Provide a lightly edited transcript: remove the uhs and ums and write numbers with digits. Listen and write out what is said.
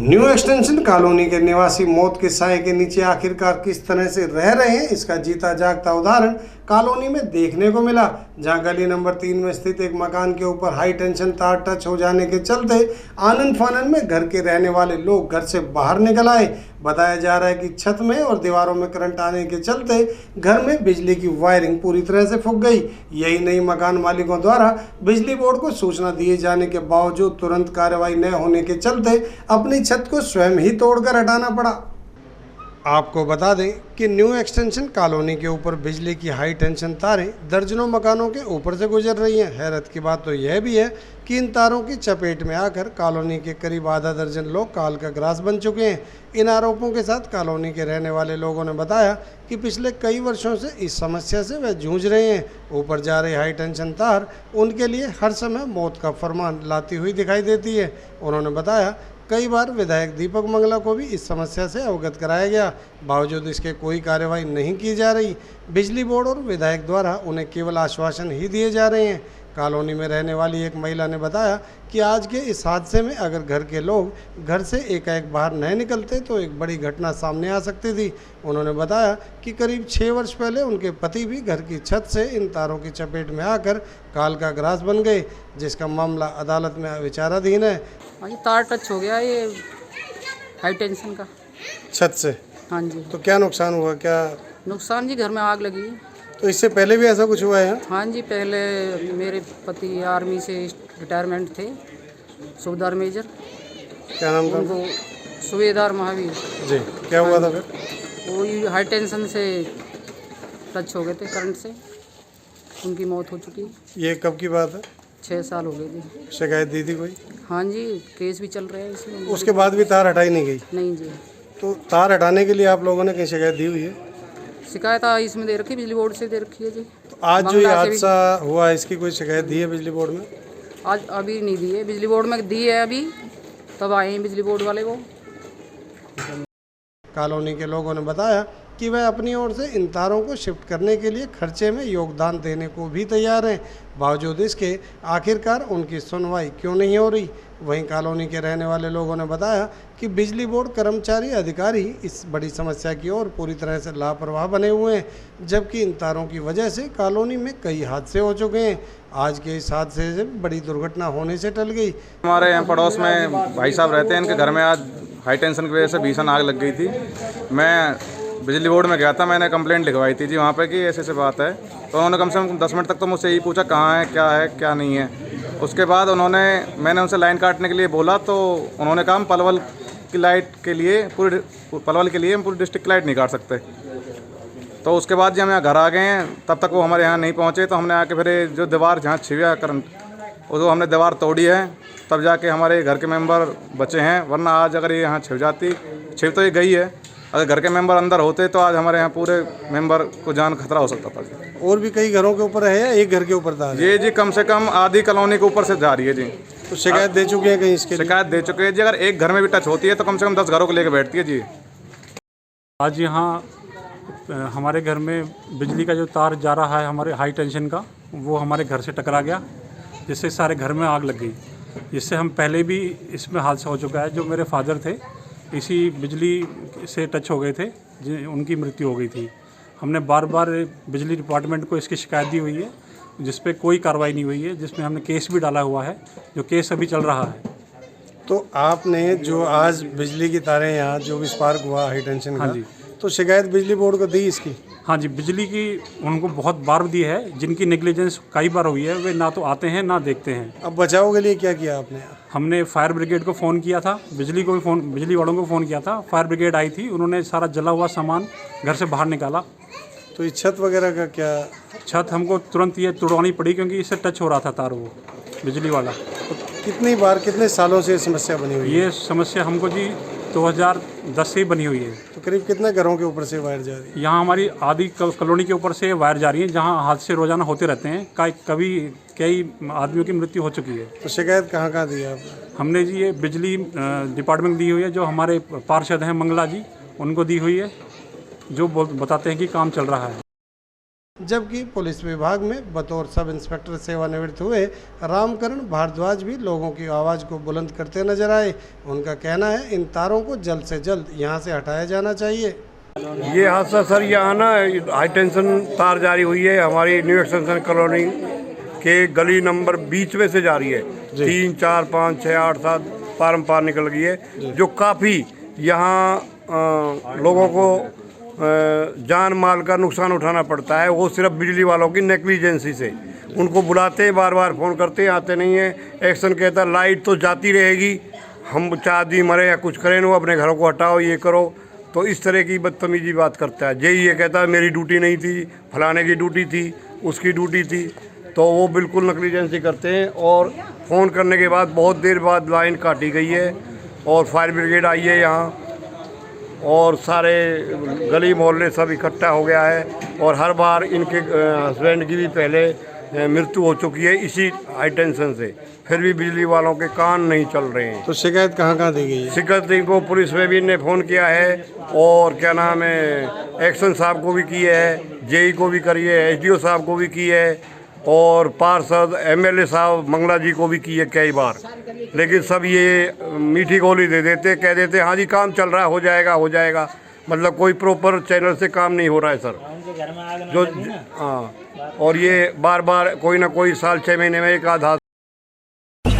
New extension colony के निवासी मौत के साए के नीचे आखिरकार किस तरह से रह रहे हैं, इसका जीता जागता उदाहरण कॉलोनी में देखने को मिला। जहां गली नंबर 3 में स्थित एक मकान के ऊपर हाई टेंशन तार टच हो जाने के चलते आनन फानन में घर के रहने वाले लोग घर से बाहर निकल आए। बताया जा रहा है कि छत में और दीवारों में करंट आने के चलते घर में बिजली की वायरिंग पूरी तरह से फूक गई। यही नहीं, मकान मालिकों द्वारा बिजली बोर्ड को सूचना दिए जाने के बावजूद तुरंत कार्रवाई न होने के चलते अपनी छत को स्वयं ही तोड़कर हटाना पड़ा। आपको बता दें कि न्यू एक्सटेंशन कॉलोनी के ऊपर बिजली की हाई टेंशन तारें दर्जनों मकानों के ऊपर से गुजर रही हैं। हैरत की बात तो यह भी है कि इन तारों की चपेट में आकर कॉलोनी के करीब आधा दर्जन लोग काल का ग्रास बन चुके हैं। इन आरोपों के साथ कॉलोनी के रहने वाले लोगों ने बताया कि पिछले कई वर्षों से इस समस्या से वह जूझ रहे हैं। ऊपर जा रही हाई टेंशन तार उनके लिए हर समय मौत का फरमान लाती हुई दिखाई देती है। उन्होंने बताया कई बार विधायक दीपक मंगला को भी इस समस्या से अवगत कराया गया, बावजूद इसके कोई कार्रवाई नहीं की जा रही। बिजली बोर्ड और विधायक द्वारा उन्हें केवल आश्वासन ही दिए जा रहे हैं। कॉलोनी में रहने वाली एक महिला ने बताया कि आज के इस हादसे में अगर घर के लोग घर से एकाएक बाहर नहीं निकलते तो एक बड़ी घटना सामने आ सकती थी। उन्होंने बताया कि करीब 6 वर्ष पहले उनके पति भी घर की छत से इन तारों की चपेट में आकर काल का ग्रास बन गए, जिसका मामला अदालत में विचाराधीन है। ये तार टच हो गया, ये हाई टेंशन का छत से। हाँ जी। तो क्या नुकसान हुआ? क्या नुकसान जी, घर में आग लगी। तो इससे पहले भी ऐसा कुछ हुआ है? हाँ जी, पहले मेरे पति आर्मी से रिटायरमेंट थे, सूबेदार मेजर। क्या नाम था उनको? सूबेदार महावीर जी। क्या हुआ था फिर? वो हाई टेंशन से टच हो गए थे करंट से, उनकी मौत हो चुकी। ये कब की बात है? 6 साल हो गए जी। शिकायत दी थी कोई? हाँ जी, केस भी चल रहा है इसमें। उसके बाद भी तार हटाई नहीं गई? नहीं जी। तो तार हटाने के लिए आप लोगों ने कहीं शिकायत दी हुई है? शिकायत इसमें दे रखी, बिजली बोर्ड से दे रखी है जी। तो आज जो ये हादसा हुआ है, इसकी कोई शिकायत दी है बिजली बोर्ड में? आज अभी नहीं दी है, बिजली बोर्ड में दी है अभी, तब आए हैं बिजली बोर्ड वाले वो। कॉलोनी के लोगों ने बताया कि वह अपनी ओर से इन तारों को शिफ्ट करने के लिए खर्चे में योगदान देने को भी तैयार हैं, बावजूद इसके आखिरकार उनकी सुनवाई क्यों नहीं हो रही। वहीं कॉलोनी के रहने वाले लोगों ने बताया कि बिजली बोर्ड कर्मचारी अधिकारी इस बड़ी समस्या की ओर पूरी तरह से लापरवाह बने हुए हैं, जबकि इन तारों की वजह से कॉलोनी में कई हादसे हो चुके हैं। आज के इस हादसे से बड़ी दुर्घटना होने से टल गई। हमारे यहाँ पड़ोस में भाई साहब रहते हैं, इनके घर में आज हाई टेंशन की वजह से भीषण आग लग गई थी। मैं बिजली बोर्ड में गया था, मैंने कंप्लेंट लिखवाई थी जी वहाँ पे कि ऐसे बात है। तो उन्होंने कम से कम 10 मिनट तक तो मुझसे यही पूछा कहाँ है, क्या नहीं है। उसके बाद मैंने उनसे लाइन काटने के लिए बोला, तो उन्होंने कहा हम पलवल की लाइट के लिए पलवल के लिए हम पूरी डिस्ट्रिक्ट लाइट नहीं काट सकते। तो उसके बाद जब हम यहाँ घर आ गए हैं, तब तक वो हमारे यहाँ नहीं पहुँचे। तो हमने आके फिर जो दीवार जहाँ छिवा करंट, वो हमने दीवार तोड़ी है, तब जाके हमारे घर के मेंबर बचे हैं। वरना आज अगर ये यहाँ छिव तो ये गई है, अगर घर के मेंबर अंदर होते तो आज हमारे यहाँ पूरे मेंबर को जान खतरा हो सकता था। और भी कई घरों के ऊपर है या एक घर के ऊपर था? ये जी कम से कम आधी कॉलोनी के ऊपर से जा रही है जी। तो शिकायत दे चुके हैं कहीं इसके? शिकायत दे चुके हैं जी। अगर एक घर में भी टच होती है तो कम से कम 10 घरों को लेकर बैठती है जी। आज यहाँ हमारे घर में बिजली का जो तार जा रहा है हमारे हाई टेंशन का, वो हमारे घर से टकरा गया, जिससे सारे घर में आग लग गई। जिससे हम पहले भी इसमें हादसा हो चुका है, जो मेरे फादर थे इसी बिजली से टच हो गए थे, उनकी मृत्यु हो गई थी। हमने बार बार बिजली डिपार्टमेंट को इसकी शिकायत दी हुई है, जिस पे कोई कार्रवाई नहीं हुई है, जिसमें हमने केस भी डाला हुआ है, जो केस अभी चल रहा है। तो आपने जो आज बिजली की तारें यहाँ जो भी स्पार्क हुआ हाई टेंशन का, हाँ जी, तो शिकायत बिजली बोर्ड को दी इसकी? हाँ जी, बिजली की उनको बहुत बार दी है। जिनकी नेग्लिजेंस कई बार हुई है, वे ना तो आते हैं ना देखते हैं। अब बचाव के लिए क्या किया आपने? हमने फायर ब्रिगेड को फ़ोन किया था, बिजली वालों को फ़ोन किया था। फायर ब्रिगेड आई थी, उन्होंने सारा जला हुआ सामान घर से बाहर निकाला। तो ये छत वगैरह का क्या? छत हमको तुरंत ये तुड़वानी पड़ी, क्योंकि इससे टच हो रहा था तार, वो बिजली वाला। तो कितनी बार, कितने सालों से ये समस्या बनी हुई है? ये समस्या हमको जी 2010 से ही बनी हुई है। तो करीब कितने घरों के ऊपर से वायर जा रही है? यहाँ हमारी आधी कॉलोनी के ऊपर से वायर जा रही है, जहाँ हादसे रोजाना होते रहते हैं। कभी कई आदमियों की मृत्यु हो चुकी है। तो शिकायत कहाँ दी है आपने? हमने जी ये बिजली डिपार्टमेंट दी हुई है, जो हमारे पार्षद हैं मंगला जी, उनको दी हुई है, जो बताते हैं कि काम चल रहा है। जबकि पुलिस विभाग में बतौर सब इंस्पेक्टर सेवानिवृत्त हुए रामकरण भारद्वाज भी लोगों की आवाज़ को बुलंद करते नजर आए। उनका कहना है इन तारों को जल्द से जल्द यहां से हटाया जाना चाहिए। ये हादसा सर यहाँ ना हाई टेंशन तार जारी हुई है हमारी न्यू एक्सटेंशन कॉलोनी के गली नंबर 20 में से जा रही है। 3, 4, 5, 6, 8, 7 पार निकल गई है, जो काफ़ी यहाँ लोगों को जान माल का नुकसान उठाना पड़ता है। वो सिर्फ बिजली वालों की नेग्लिजेंसी से, उनको बुलाते हैं, बार बार फ़ोन करते हैं, आते नहीं हैं। एक्शन कहता है लाइट तो जाती रहेगी, हम चाहती मरे या कुछ करें, वो अपने घरों को हटाओ, ये करो। तो इस तरह की बदतमीजी बात करता है। जेई ये कहता है मेरी ड्यूटी नहीं थी, फलाने की ड्यूटी थी, उसकी ड्यूटी थी। तो वो बिल्कुल नेग्लिजेंसी करते हैं। और फ़ोन करने के बाद बहुत देर बाद लाइन काटी गई है और फायर ब्रिगेड आई है यहाँ, और सारे गली मोहल्ले सब इकट्ठा हो गया है। और हर बार इनके हस्बैंड की भी पहले मृत्यु हो चुकी है इसी हाई टेंशन से, फिर भी बिजली वालों के कान नहीं चल रहे हैं। तो शिकायत कहाँ दी गई है? शिकायत इनको पुलिस में भी इनने फ़ोन किया है, और क्या नाम है, एक्शन साहब को भी की है, जेई को भी करी है, एसडीओ साहब को भी की है, और पार्षद एमएलए साहब मंगला जी को भी की है कई बार। लेकिन सब ये मीठी गोली दे देते, कह देते हाँ जी काम चल रहा है, हो जाएगा। मतलब कोई प्रॉपर चैनल से काम नहीं हो रहा है सर। जो हाँ, और ये बार बार कोई ना कोई साल 6 महीने में एक आधा